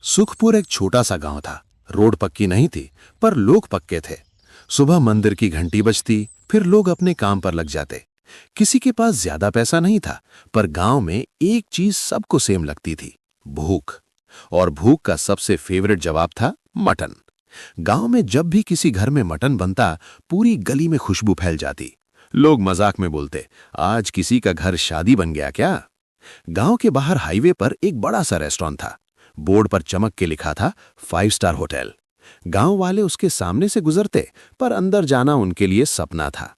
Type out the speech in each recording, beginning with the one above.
सुखपुर एक छोटा सा गांव था। रोड पक्की नहीं थी, पर लोग पक्के थे। सुबह मंदिर की घंटी बजती, फिर लोग अपने काम पर लग जाते। किसी के पास ज्यादा पैसा नहीं था, पर गांव में एक चीज सबको सेम लगती थी, भूख। और भूख का सबसे फेवरेट जवाब था मटन। गांव में जब भी किसी घर में मटन बनता, पूरी गली में खुशबू फैल जाती। लोग मजाक में बोलते, आज किसी का घर शादी बन गया क्या। गांव के बाहर हाईवे पर एक बड़ा सा रेस्टोरेंट था। बोर्ड पर चमक के लिखा था 5 स्टार होटल। गांव वाले उसके सामने से गुजरते, पर अंदर जाना उनके लिए सपना था।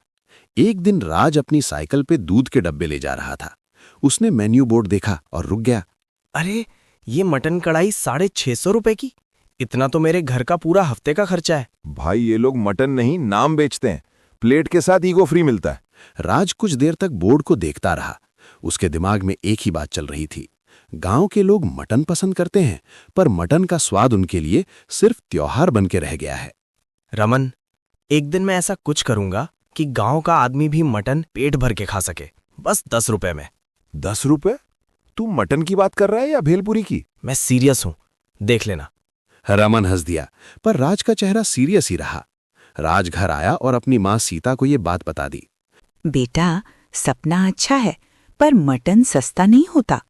एक दिन राज अपनी साइकिल पे दूध के डब्बे ले जा रहा था। उसने मेन्यू बोर्ड देखा और रुक गया। अरे, ये मटन कढ़ाई 650 रुपए की। इतना तो मेरे घर का पूरा हफ्ते का खर्चा है। भाई ये लोग मटन नहीं नाम बेचते हैं। प्लेट के साथ ईगो फ्री मिलता है। राज कुछ देर तक बोर्ड को देखता रहा। उसके दिमाग में एक ही बात चल रही थी, गांव के लोग मटन पसंद करते हैं, पर मटन का स्वाद उनके लिए सिर्फ त्योहार बन के रह गया है। रमन, एक दिन मैं ऐसा कुछ करूंगा कि गांव का आदमी भी मटन पेट भर के खा सके, बस 10 रुपए में। 10 रुपए? तू मटन की बात कर रहा है या भेलपुरी की? मैं सीरियस हूं, देख लेना। रमन हंस दिया, पर राज का चेहरा सीरियस ही रहा। राज घर आया और अपनी मां सीता को ये बात बता दी। बेटा, सपना अच्छा है, पर मटन सस्ता नहीं होता।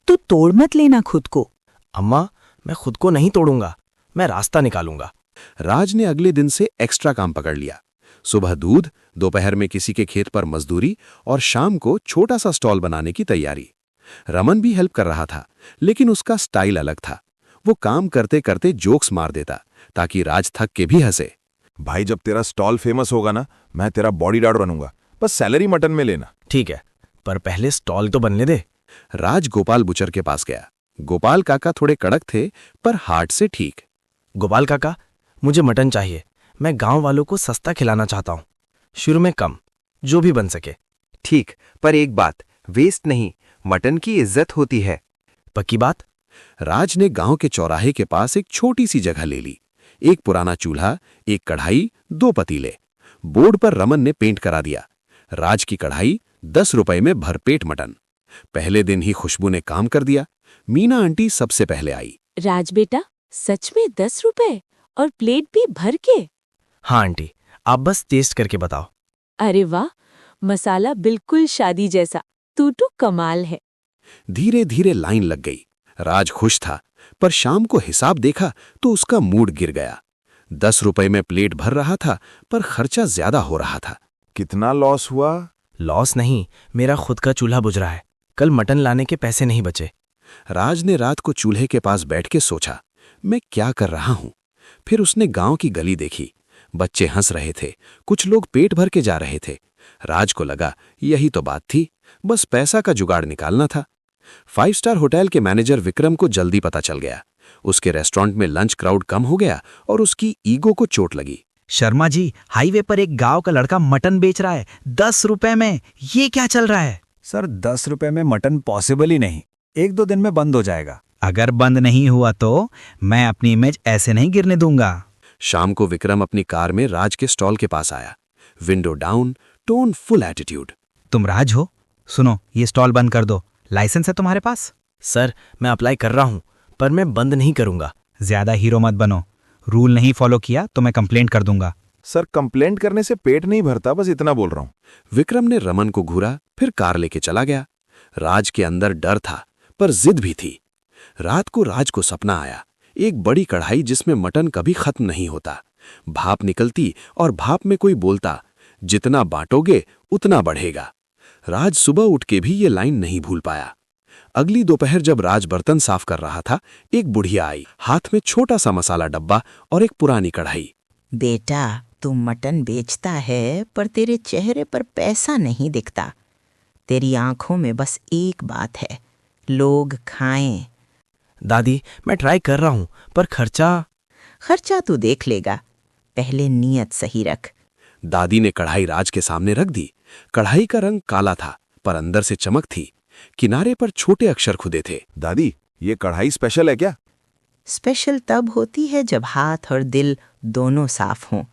तू तोड़ मत लेना खुद को। अम्मा, मैं खुद को नहीं तोड़ूंगा, मैं रास्ता निकालूंगा। राज ने अगले दिन से एक्स्ट्रा काम पकड़ लिया। सुबह दूध, दोपहर में किसी के खेत पर मजदूरी और शाम को छोटा सा स्टॉल बनाने की तैयारी। रमन भी हेल्प कर रहा था, लेकिन उसका स्टाइल अलग था। वो काम करते करते जोक्स मार देता, ताकि राज थक के भी हंसे। भाई जब तेरा स्टॉल फेमस होगा ना, मैं तेरा बॉडीगार्ड बनूंगा। बस सैलरी मटन में लेना। ठीक है, पर पहले स्टॉल तो बनने दे। राज गोपाल बुचर के पास गया। गोपाल काका थोड़े कड़क थे, पर हार्ट से ठीक। गोपाल काका, मुझे मटन चाहिए। मैं गांव वालों को सस्ता खिलाना चाहता हूँ, शुरू में कम, जो भी बन सके। ठीक, पर एक बात, वेस्ट नहीं, मटन की इज्जत होती है। पक्की बात? राज ने गांव के चौराहे के पास एक छोटी सी जगह ले ली। एक पुराना चूल्हा, एक कढ़ाई, 2 पतीले। बोर्ड पर रमन ने पेंट करा दिया, राज की कढ़ाई 10 रुपए में भरपेट मटन। पहले दिन ही खुशबू ने काम कर दिया। मीना आंटी सबसे पहले आई। राज बेटा, सच में 10 रुपए और प्लेट भी भर के? हाँ आंटी, आप बस टेस्ट करके बताओ। अरे वाह, मसाला बिल्कुल शादी जैसा। तू तो कमाल है। धीरे धीरे लाइन लग गई। राज खुश था, पर शाम को हिसाब देखा तो उसका मूड गिर गया। 10 रुपए में प्लेट भर रहा था, पर खर्चा ज्यादा हो रहा था। कितना लॉस हुआ? लॉस नहीं, मेरा खुद का चूल्हा बुझ रहा है। कल मटन लाने के पैसे नहीं बचे। राज ने रात को चूल्हे के पास बैठ के सोचा, मैं क्या कर रहा हूं। फिर उसने गांव की गली देखी। बच्चे हंस रहे थे, कुछ लोग पेट भर के जा रहे थे। राज को लगा यही तो बात थी, बस पैसा का जुगाड़ निकालना था। 5 स्टार होटल के मैनेजर विक्रम को जल्दी पता चल गया। उसके रेस्टोरेंट में लंच क्राउड कम हो गया और उसकी ईगो को चोट लगी। शर्मा जी, हाईवे पर एक गांव का लड़का मटन बेच रहा है 10 रुपए में। ये क्या चल रहा है? सर, 10 रुपए में मटन पॉसिबल ही नहीं। 1-2 दिन में बंद हो जाएगा। अगर बंद नहीं हुआ तो मैं अपनी इमेज ऐसे नहीं गिरने दूंगा। शाम को विक्रम अपनी कार में राज के स्टॉल के पास आया। Window down, tone full attitude. तुम राज हो? सुनो, ये स्टॉल बंद कर दो। लाइसेंस है तुम्हारे पास? सर, मैं अप्लाई कर रहा हूं, पर मैं बंद नहीं करूंगा। ज्यादा हीरो मत बनो। रूल नहीं फॉलो किया तो मैं कंप्लेंट कर दूंगा। सर, कंप्लेंट करने से पेट नहीं भरता, बस इतना बोल रहा हूँ। विक्रम ने रमन को घूरा, फिर कार लेके चला गया। राज के अंदर डर था, पर जिद भी थी। रात को राज को सपना आया, एक बड़ी कढ़ाई जिसमें मटन कभी खत्म नहीं होता। भाप निकलती और भाप में कोई बोलता, जितना बांटोगे उतना बढ़ेगा। राज सुबह उठ के भी ये लाइन नहीं भूल पाया। अगली दोपहर जब राज बर्तन साफ कर रहा था, एक बुढ़िया आई, हाथ में छोटा सा मसाला डब्बा और एक पुरानी कढ़ाई। बेटा, तू मटन बेचता है, पर तेरे चेहरे पर पैसा नहीं दिखता। तेरी आंखों में बस एक बात है, लोग खाएं। दादी, मैं ट्राई कर रहा हूं, पर खर्चा तू देख लेगा, पहले नीयत सही रख। दादी ने कढ़ाई राज के सामने रख दी। कढ़ाई का रंग काला था, पर अंदर से चमक थी। किनारे पर छोटे अक्षर खुदे थे। दादी, ये कढ़ाई स्पेशल है क्या? स्पेशल तब होती है जब हाथ और दिल दोनों साफ हों।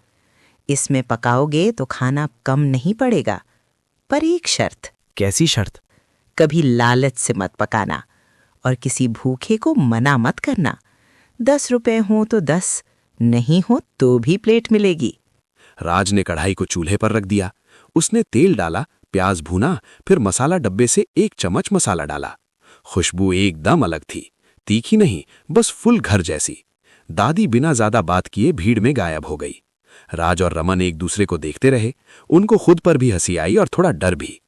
इसमें पकाओगे तो खाना कम नहीं पड़ेगा, पर एक शर्त। कैसी शर्त? कभी लालच से मत पकाना और किसी भूखे को मना मत करना। 10 रुपए हो तो 10, नहीं हो तो भी प्लेट मिलेगी। राज ने कढ़ाई को चूल्हे पर रख दिया। उसने तेल डाला, प्याज भूना, फिर मसाला डब्बे से 1 चम्मच मसाला डाला। खुशबू एकदम अलग थी, तीखी नहीं, बस फुल घर जैसी। दादी बिना ज्यादा बात किए भीड़ में गायब हो गई। राज और रमन एक दूसरे को देखते रहे। उनको खुद पर भी हंसी आई और थोड़ा डर भी।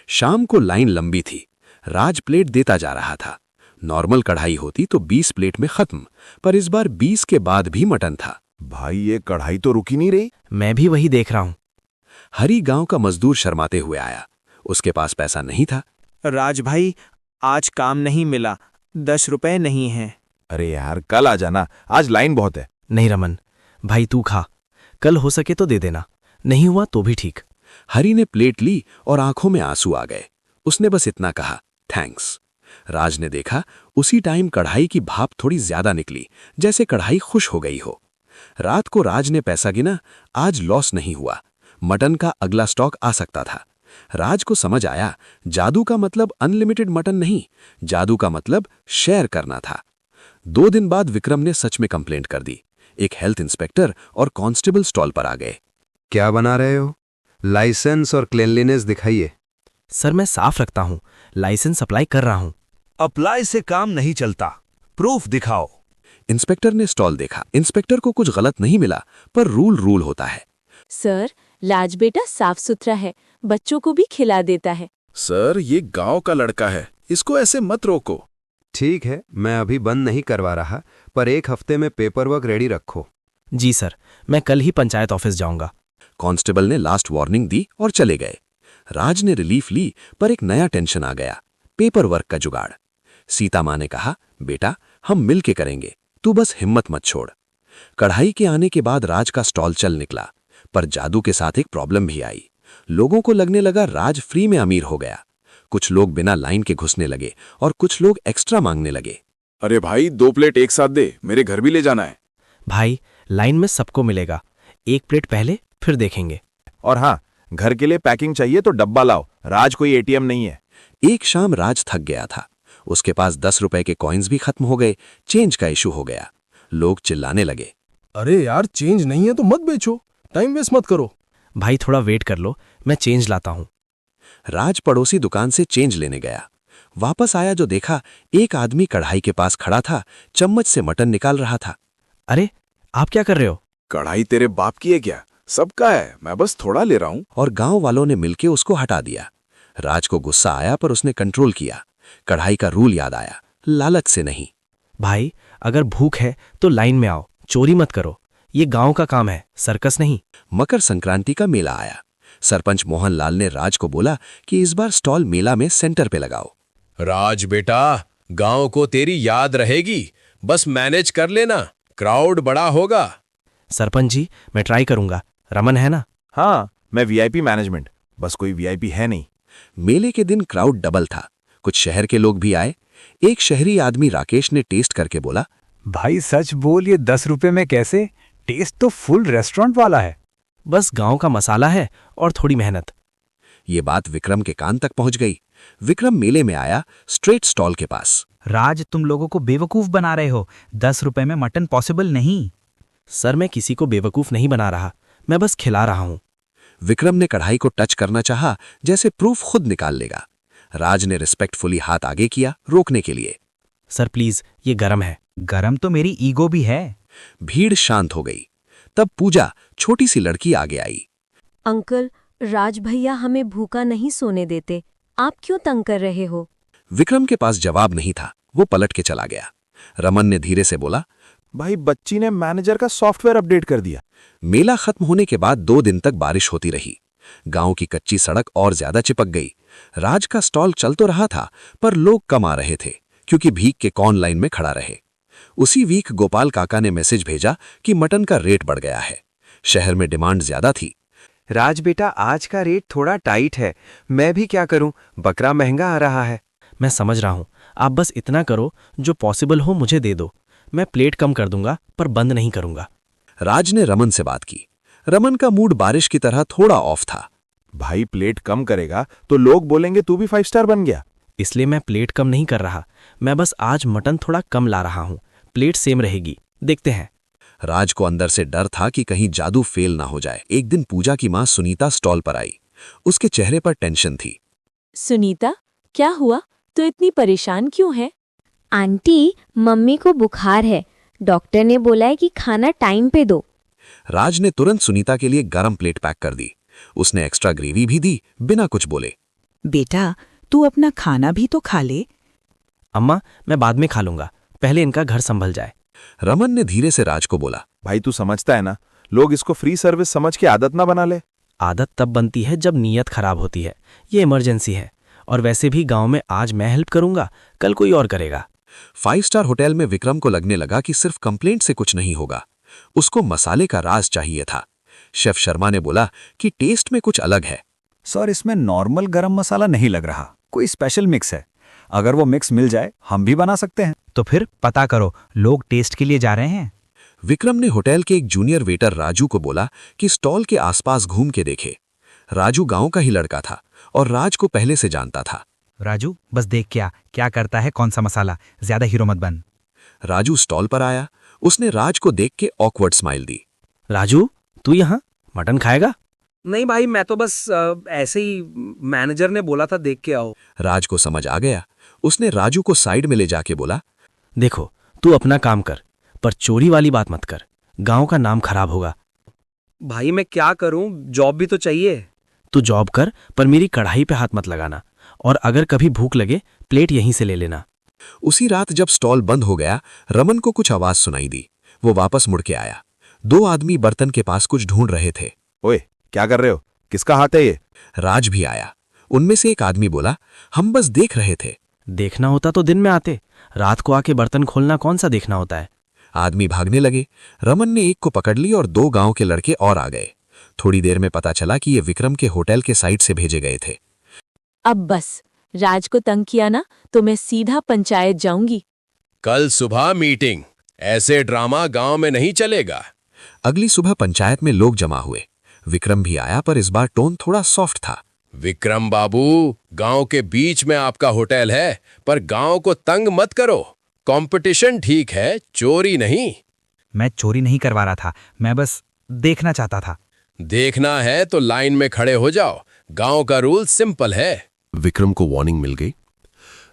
शाम को लाइन लंबी थी। राज प्लेट देता जा रहा था। नॉर्मल कढ़ाई होती तो 20 प्लेट में खत्म, पर इस बार 20 के बाद भी मटन था। भाई ये कढ़ाई तो रुकी नहीं रही। मैं भी वही देख रहा हूं। हरी गांव का मजदूर शर्माते हुए आया। उसके पास पैसा नहीं था। राज भाई, आज काम नहीं मिला, 10 रुपए नहीं हैं। अरे यार कल आ जाना, आज लाइन बहुत है। नहीं रमन, भाई तू खा, कल हो सके तो दे देना, नहीं हुआ तो भी ठीक। हरी ने प्लेट ली और आंखों में आंसू आ गए। उसने बस इतना कहा, थैंक्स। राज ने देखा, उसी टाइम कढ़ाई की भाप थोड़ी ज्यादा निकली, जैसे कढ़ाई खुश हो गई हो। रात को राज ने पैसा गिना, आज लॉस नहीं हुआ। मटन का अगला स्टॉक आ सकता था। राज को समझ आया, जादू का मतलब अनलिमिटेड मटन नहीं, जादू का मतलब शेयर करना था। 2 दिन बाद विक्रम ने सच में कंप्लेंट कर दी। एक हेल्थ इंस्पेक्टर और कांस्टेबल स्टॉल पर आ गए। क्या बना रहे हो? लाइसेंस और क्लीनलीनेस दिखाइए। सर मैं साफ रखता हूं, लाइसेंस अप्लाई कर रहा हूं। अप्लाई से काम नहीं चलता, प्रूफ दिखाओ। इंस्पेक्टर ने स्टॉल देखा। इंस्पेक्टर को कुछ गलत नहीं मिला, पर रूल होता है। सर, लाज बेटा साफ सुथरा है, बच्चों को भी खिला देता है। सर ये गांव का लड़का है, इसको ऐसे मत रोको। ठीक है, मैं अभी बंद नहीं करवा रहा, पर 1 हफ्ते में पेपर वर्क रेडी रखो। जी सर, मैं कल ही पंचायत ऑफिस जाऊंगा। कांस्टेबल ने लास्ट वार्निंग दी और चले गए। राज ने रिलीफ ली, पर एक नया टेंशन आ गया, पेपर वर्क का जुगाड़। सीता माँ ने कहा, बेटा हम मिल के करेंगे, तू बस हिम्मत मत छोड़। कढ़ाई के आने के बाद राज का स्टॉल चल निकला, पर जादू के साथ एक प्रॉब्लम भी आई। लोगों को लगने लगा राज फ्री में अमीर हो गया। कुछ लोग बिना लाइन के घुसने लगे और कुछ लोग एक्स्ट्रा मांगने लगे। अरे भाई 2 प्लेट एक साथ दे, मेरे घर भी ले जाना है। भाई लाइन में सबको मिलेगा, 1 प्लेट पहले फिर देखेंगे। और हाँ, घर के लिए पैकिंग चाहिए तो डब्बा लाओ, राज कोई एटीएम नहीं है। एक शाम राज थक गया था। उसके पास 10 रुपए के कॉइन्स भी खत्म हो गए। चेंज का इशू हो गया। लोग चिल्लाने लगे, अरे यार चेंज नहीं है तो मत बेचो, टाइम वेस्ट मत करो। भाई थोड़ा वेट कर लो, मैं चेंज लाता हूं। राज पड़ोसी दुकान से चेंज लेने गया। वापस आया जो देखा, एक आदमी कढ़ाई के पास खड़ा था, चम्मच से मटन निकाल रहा था। अरे आप क्या कर रहे हो? कढ़ाई तेरे बाप की है क्या? सबका है, मैं बस थोड़ा ले रहा हूं। और गांव वालों ने मिलके उसको हटा दिया। राज को गुस्सा आया, पर उसने कंट्रोल किया। कढ़ाई का रूल याद आया, लालच से नहीं। भाई अगर भूख है तो लाइन में आओ, चोरी मत करो, ये गांव का काम है, सर्कस नहीं। मकर संक्रांति का मेला आया। सरपंच मोहनलाल ने राज को बोला कि इस बार स्टॉल मेला में सेंटर पे लगाओ। राज बेटा, गांव को तेरी याद रहेगी, बस मैनेज कर लेना, क्राउड बड़ा होगा। सरपंच जी मैं ट्राई करूंगा, रमन है ना? हाँ, मैं वीआईपी मैनेजमेंट, बस कोई वीआईपी है नहीं। मेले के दिन क्राउड डबल था। कुछ शहर के लोग भी आए। एक शहरी आदमी राकेश ने टेस्ट करके बोला, भाई सच बोल, ये 10 रुपए में कैसे? टेस्ट तो फुल रेस्टोरेंट वाला है। बस गांव का मसाला है और थोड़ी मेहनत। ये बात विक्रम के कान तक पहुंच गई। विक्रम मेले में आया, स्ट्रेट स्टॉल के पास। राज तुम लोगों को बेवकूफ बना रहे हो, 10 रुपए में मटन पॉसिबल नहीं। सर मैं किसी को बेवकूफ नहीं बना रहा, मैं बस खिला रहा हूं। विक्रम ने कढ़ाई को टच करना चाहा, जैसे प्रूफ खुद निकाल लेगा। राज ने रिस्पेक्टफुली हाथ आगे किया, रोकने के लिए। सर प्लीज, ये गरम है। गरम तो मेरी ईगो भी है। भीड़ शांत हो गई। तब पूजा, छोटी सी लड़की, आगे आई। अंकल, राज भैया हमें भूखा नहीं सोने देते, आप क्यों तंग कर रहे हो? विक्रम के पास जवाब नहीं था, वो पलट के चला गया। रमन ने धीरे से बोला, भाई बच्ची ने मैनेजर का सॉफ्टवेयर अपडेट कर दिया। मेला खत्म होने के बाद 2 दिन तक बारिश होती रही। गांव की कच्ची सड़क और ज्यादा चिपक गई। राज का स्टॉल चल तो रहा था, पर लोग कम आ रहे थे, क्योंकि भीख के कौन लाइन में खड़ा रहे। उसी वीक गोपाल काका ने मैसेज भेजा कि मटन का रेट बढ़ गया है। शहर में डिमांड ज्यादा थी। राज बेटा, आज का रेट थोड़ा टाइट है, मैं भी क्या करूं, बकरा महंगा आ रहा है। मैं समझ रहा हूं, आप बस इतना करो, जो पॉसिबल हो मुझे दे दो, मैं प्लेट कम कर दूंगा, पर बंद नहीं करूंगा। राज ने रमन से बात की। रमन का मूड बारिश की तरह थोड़ा ऑफ था। भाई प्लेट कम करेगा तो लोग बोलेंगे तू भी 5 स्टार बन गया। इसलिए मैं प्लेट कम नहीं कर रहा, मैं बस आज मटन थोड़ा कम ला रहा हूं, प्लेट सेम रहेगी। देखते हैं। राज को अंदर से डर था कि कहीं जादू फेल ना हो जाए। एक दिन पूजा की मां सुनीता स्टॉल पर आई। उसके चेहरे पर टेंशन थी। सुनीता, क्या हुआ? तो इतनी परेशान क्यों है? आंटी, मम्मी को बुखार है। डॉक्टर ने बोला है कि खाना टाइम पे दो। राज ने तुरंत सुनीता के लिए गरम प्लेट पैक कर दी। उसने एक्स्ट्रा ग्रेवी भी दी, बिना कुछ बोले। बेटा, तू अपना खाना भी तो खा ले। अम्मा, मैं बाद में खा लूंगा, पहले इनका घर संभल जाए। रमन ने धीरे से राज को बोला, भाई तू समझता है ना, लोग इसको फ्री सर्विस समझ के आदत ना बना ले। आदत तब बनती है जब नीयत खराब होती है। ये इमरजेंसी है, और वैसे भी गांव में आज मैं हेल्प करूंगा, कल कोई और करेगा। 5 स्टार होटल में विक्रम को लगने लगा कि सिर्फ कंप्लेंट से कुछ नहीं होगा। उसको मसाले का राज चाहिए था। शेफ शर्मा ने बोला कि टेस्ट में कुछ अलग है। सर, इसमें नॉर्मल गरम मसाला नहीं लग रहा, कोई स्पेशल मिक्स है। अगर वो मिक्स मिल जाए हम भी बना सकते हैं। तो फिर पता करो, लोग टेस्ट के लिए जा रहे हैं। विक्रम ने होटल के एक जूनियर वेटर राजू को बोला कि स्टॉल के आसपास घूम के देखे। राजू गांव का ही लड़का था और राज को पहले से जानता था। राजू, बस देख क्या करता है, कौन सा मसाला, ज्यादा हीरो मत बन। राजू स्टॉल पर आया। उसने राज को देख के ऑकवर्ड स्माइल दी। राजू, तू यहाँ मटन खाएगा? नहीं भाई, मैं तो बस ऐसे ही, मैनेजर ने बोला था देख के आओ। राज को समझ आ गया। उसने राजू को साइड में ले जाके बोला, देखो, तू अपना काम कर, पर चोरी वाली बात मत कर, गांव का नाम खराब होगा। भाई मैं क्या करूं, जॉब भी तो चाहिए। तू जॉब कर, पर मेरी कढ़ाई पे हाथ मत लगाना, और अगर कभी भूख लगे प्लेट यहीं से ले लेना। उसी रात जब स्टॉल बंद हो गया, रमन को कुछ आवाज सुनाई दी। वो वापस मुड़ के आया। 2 आदमी बर्तन के पास कुछ ढूंढ रहे थे। ओए, क्या कर रहे हो? किसका हाथ है ये? राज भी आया। उनमें से एक आदमी बोला, हम बस देख रहे थे। देखना होता तो दिन में आते, रात को आके बर्तन खोलना कौन सा देखना होता है। आदमी भागने लगे। रमन ने एक को पकड़ ली और 2 गांव के लड़के और आ गए। थोड़ी देर में पता चला कि ये विक्रम के होटल के साइड से भेजे गए थे। अब बस, राज को तंग किया ना तो मैं सीधा पंचायत जाऊंगी। कल सुबह मीटिंग। ऐसे ड्रामा गांव में नहीं चलेगा। अगली सुबह पंचायत में लोग जमा हुए। विक्रम भी आया, पर इस बार टोन थोड़ा सॉफ्ट था। विक्रम बाबू, गांव के बीच में आपका होटल है, पर गांव को तंग मत करो। कंपटीशन ठीक है, चोरी नहीं। मैं चोरी नहीं करवा रहा था, मैं बस देखना चाहता था। देखना है तो लाइन में खड़े हो जाओ। गांव का रूल सिंपल है। विक्रम को वार्निंग मिल गई।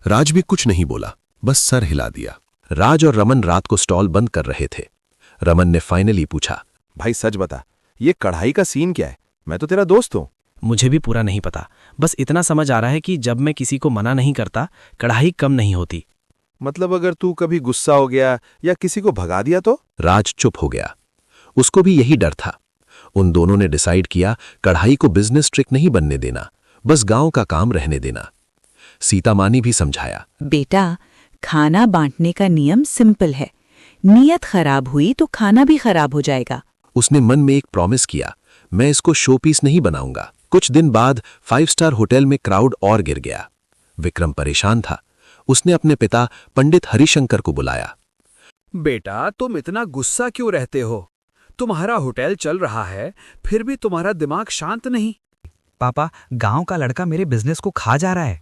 राज भी कुछ नहीं बोला, बस सर हिला दिया। राज और रमन रात को स्टॉल बंद कर रहे थे। रमन ने फाइनली पूछा, भाई सच बता, ये कढ़ाई का सीन क्या है? मैं तो तेरा दोस्त हूं। मुझे भी पूरा नहीं पता, बस इतना समझ आ रहा है कि जब मैं किसी को मना नहीं करता, कढ़ाई कम नहीं होती। मतलब अगर तू कभी गुस्सा हो गया या किसी को भगा दिया तो? राज चुप हो गया। उसको भी यही डर था। उन दोनों ने डिसाइड किया कढ़ाई को बिजनेस ट्रिक नहीं बनने देना, बस गांव का काम रहने देना। सीता माँ ने भी समझाया, बेटा, खाना बांटने का नियम सिंपल है। नीयत खराब हुई तो खाना भी खराब हो जाएगा। उसने मन में एक प्रॉमिस किया, मैं इसको शो पीस नहीं बनाऊंगा। कुछ दिन बाद 5 स्टार होटल में क्राउड और गिर गया। विक्रम परेशान था। उसने अपने पिता पंडित हरिशंकर को बुलाया। बेटा, तुम इतना गुस्सा क्यों रहते हो? तुम्हारा होटल चल रहा है, फिर भी तुम्हारा दिमाग शांत नहीं। पापा, गांव का लड़का मेरे बिजनेस को खा जा रहा है।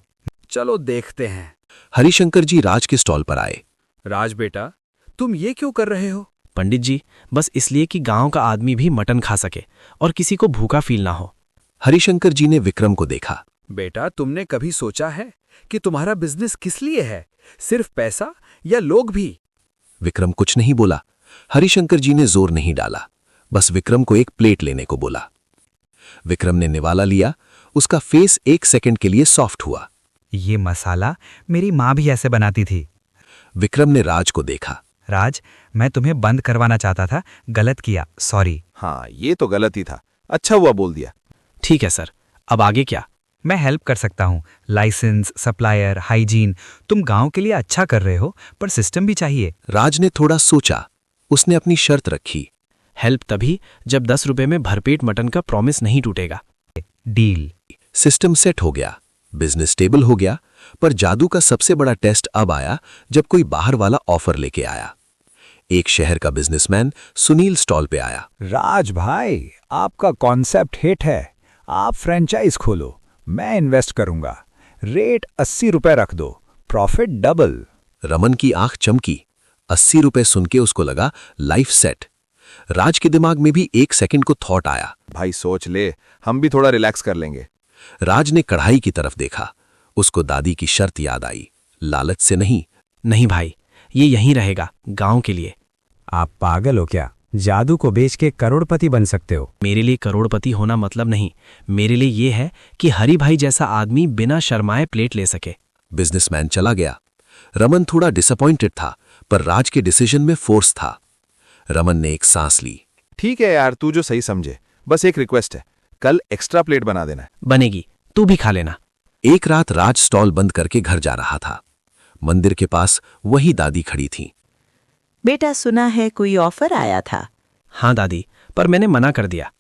चलो देखते हैं। हरिशंकर जी राज के स्टॉल पर आए। राज बेटा, तुम ये क्यों कर रहे हो? पंडित जी, बस इसलिए कि गांव का आदमी भी मटन खा सके और किसी को भूखा फील ना हो। हरिशंकर जी ने विक्रम को देखा। बेटा, तुमने कभी सोचा है कि तुम्हारा बिजनेस किस लिए है? सिर्फ पैसा या लोग भी? विक्रम कुछ नहीं बोला। हरिशंकर जी ने जोर नहीं डाला, बस विक्रम को एक प्लेट लेने को बोला। विक्रम ने निवाला लिया। उसका फेस 1 सेकंड के लिए सॉफ्ट हुआ। ये मसाला मेरी माँ भी ऐसे बनाती थी। विक्रम ने राज को देखा। राज, मैं तुम्हें बंद करवाना चाहता था, गलत किया, सॉरी। हाँ, ये तो गलत ही था। अच्छा हुआ बोल दिया। ठीक है सर, अब आगे क्या? मैं हेल्प कर सकता हूँ। Licence, supplier, hygiene. तुम गांव के लिए अच्छा कर रहे हो, पर सिस्टम भी चाहिए। राज ने थोड़ा सोचा। उसने अपनी शर्त रखी। हेल्प तभी जब 10 रुपए में भरपेट मटन का प्रॉमिस नहीं टूटेगा। डील। सिस्टम सेट हो गया, बिजनेस स्टेबल हो गया। पर जादू का सबसे बड़ा टेस्ट अब आया जब कोई बाहर वाला ऑफर लेके आया। एक शहर का बिजनेसमैन सुनील स्टॉल पे आया। राज भाई, आपका कॉन्सेप्ट हिट है। आप फ्रेंचाइज खोलो, मैं इन्वेस्ट करूंगा। रेट 80 रुपए रख दो, प्रॉफिट डबल। रमन की आंख चमकी। 80 रुपए सुन के उसको लगा लाइफ सेट। राज के दिमाग में भी 1 सेकंड को थॉट आया। भाई सोच ले, हम भी थोड़ा रिलैक्स कर लेंगे। राज ने कढ़ाई की तरफ देखा। उसको दादी की शर्त याद आई, लालच से नहीं। नहीं भाई, ये यहीं रहेगा, गांव के लिए। आप पागल हो क्या? जादू को बेच के करोड़पति बन सकते हो। मेरे लिए करोड़पति होना मतलब नहीं, मेरे लिए ये है कि हरी भाई जैसा आदमी बिना शर्माए प्लेट ले सके। बिजनेसमैन चला गया। रमन थोड़ा डिसअपॉइंटेड था, पर राज के डिसीजन में फोर्स था। रमन ने एक सांस ली। ठीक है यार, तू जो सही समझे। बस एक रिक्वेस्ट है, कल एक्स्ट्रा प्लेट बना देना। बनेगी, तू भी खा लेना। एक रात राज स्टॉल बंद करके घर जा रहा था। मंदिर के पास वही दादी खड़ी थी। बेटा, सुना है कोई ऑफर आया था? हाँ दादी, पर मैंने मना कर दिया।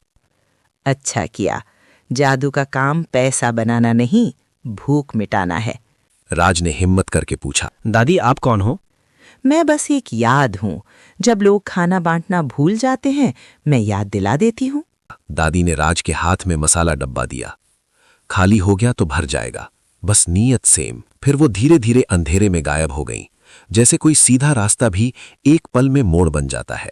अच्छा किया। जादू का काम पैसा बनाना नहीं, भूख मिटाना है। राज ने हिम्मत करके पूछा, दादी आप कौन हो? मैं बस एक याद हूँ। जब लोग खाना बांटना भूल जाते हैं, मैं याद दिला देती हूँ। दादी ने राज के हाथ में मसाला डब्बा दिया। खाली हो गया तो भर जाएगा, बस नीयत सेम। फिर वो धीरे धीरे अंधेरे में गायब हो गई, जैसे कोई सीधा रास्ता भी एक पल में मोड़ बन जाता है।